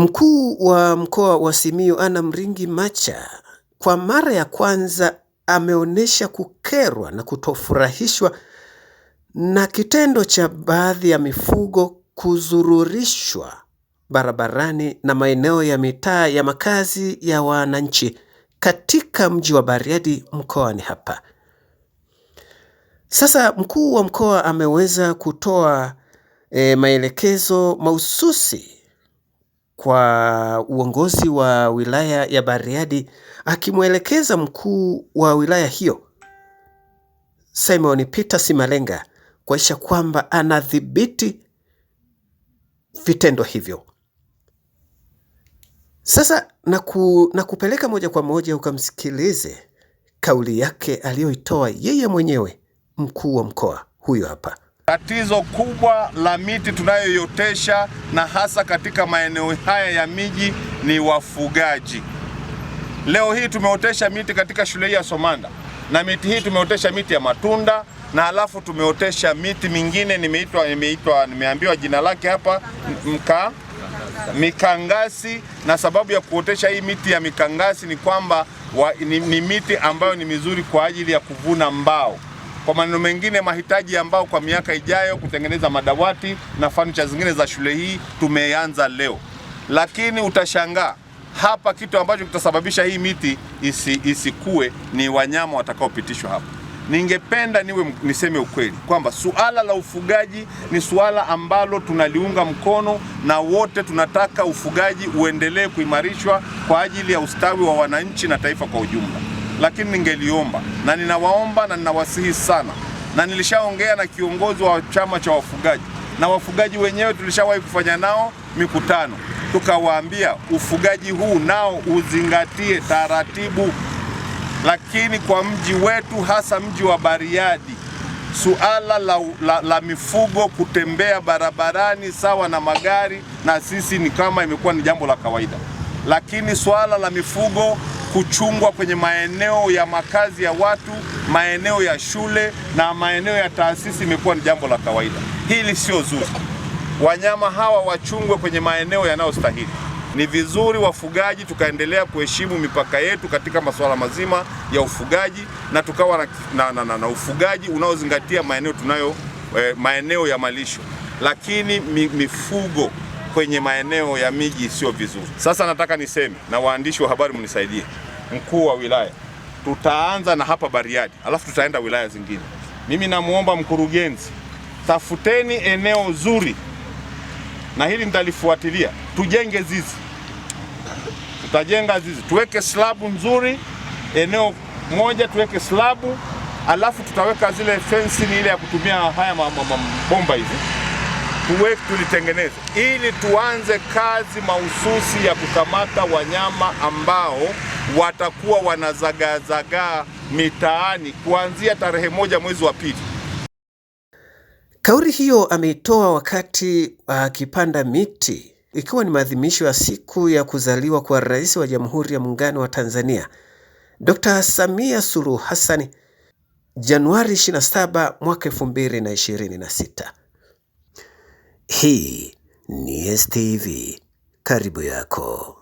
Mkuu wa mkoa wa Simiyu Anna Mringi Macha kwa mara ya kwanza ameonyesha kukerwa na kutofurahishwa na kitendo cha baadhi ya mifugo kuzururishwa barabarani na maeneo ya mitaa ya makazi ya wananchi katika mji wa Bariadi mkoani hapa. Sasa mkuu wa mkoa ameweza kutoa maelekezo mahususi kwa uongozi wa wilaya ya Bariadi, akimwelekeza mkuu wa wilaya hiyo Simon Peter Simalenga kuhakikisha kwamba anadhibiti vitendo hivyo. Sasa na kupeleka moja kwa moja ukamsikilize kauli yake aliyoitoa yeye mwenyewe mkuu wa mkoa huyo hapa. Tatizo kubwa la miti tunayoiotesha na hasa katika maeneo haya ya miji ni wafugaji. Leo hii tumeotesha miti katika shule hii ya Somanda, na miti hii tumeotesha miti ya matunda, na halafu tumeotesha miti mingine nimeambiwa jina lake hapa, mikangasi. Na sababu ya kuotesha hii miti ya mikangasi ni kwamba ni miti ambayo ni mizuri kwa ajili ya kuvuna mbao. Kwa maneno mengine, mahitaji ya mbao kwa miaka ijayo kutengeneza madawati na furniture zingine za shule hii tumeanza leo. Lakini utashangaa hapa, kitu ambacho kitasababisha hii miti isikue ni wanyama watakaopitishwa hapa. Ningependa niseme ukweli kwamba suala la ufugaji ni suala ambalo tunaliunga mkono, na wote tunataka ufugaji uendelee kuimarishwa kwa ajili ya ustawi wa wananchi na taifa kwa ujumla. Lakini ningeliomba na ninawaomba na ninawasihi sana, na nilishaongea na kiongozi wa chama cha wafugaji, na wafugaji wenyewe tulishawahi kufanya nao mikutano, tukawaambia ufugaji huu nao uzingatie taratibu. Lakini kwa mji wetu, hasa mji wa Bariadi, suala la mifugo kutembea barabarani sawa na magari na sisi ni kama imekuwa ni jambo la kawaida, lakini suala la mifugo kuchungwa kwenye maeneo ya makazi ya watu, maeneo ya shule na maeneo ya taasisi imekuwa ni jambo la kawaida. Hili sio zuri. Wanyama hawa wachungwe kwenye maeneo yanayostahili. Ni vizuri wafugaji tukaendelea kuheshimu mipaka yetu katika masuala mazima ya ufugaji, na tukawa na ufugaji unaozingatia maeneo ya malisho, lakini mifugo kwenye maeneo ya miji sio vizuri. Sasa nataka niseme, na waandishi wa habari mnisaidie, mkuu wa wilaya, tutaanza na hapa Bariadi, alafu tutaenda wilaya zingine. Mimi namuomba mkurugenzi, tafuteni eneo zuri, na hili nitalifuatilia, tujenge zizi. Tutajenga zizi, tuweke slabu nzuri, eneo moja tuweke slabu, alafu tutaweka zile fence ile ya kutumia haya bomba hizi, tulitengeneze ili tuanze kazi mahususi ya kukamata wanyama ambao watakuwa wanazagazagaa mitaani kuanzia tarehe 1 mwezi wa pili. Kauli hiyo ameitoa wakati akipanda miti, ikiwa ni maadhimisho ya siku ya kuzaliwa kwa Rais wa Jamhuri ya Muungano wa Tanzania Dr. Samia Suluhu Hassan, Januari 27 mwaka 2026. Hii ni STV, karibu yako.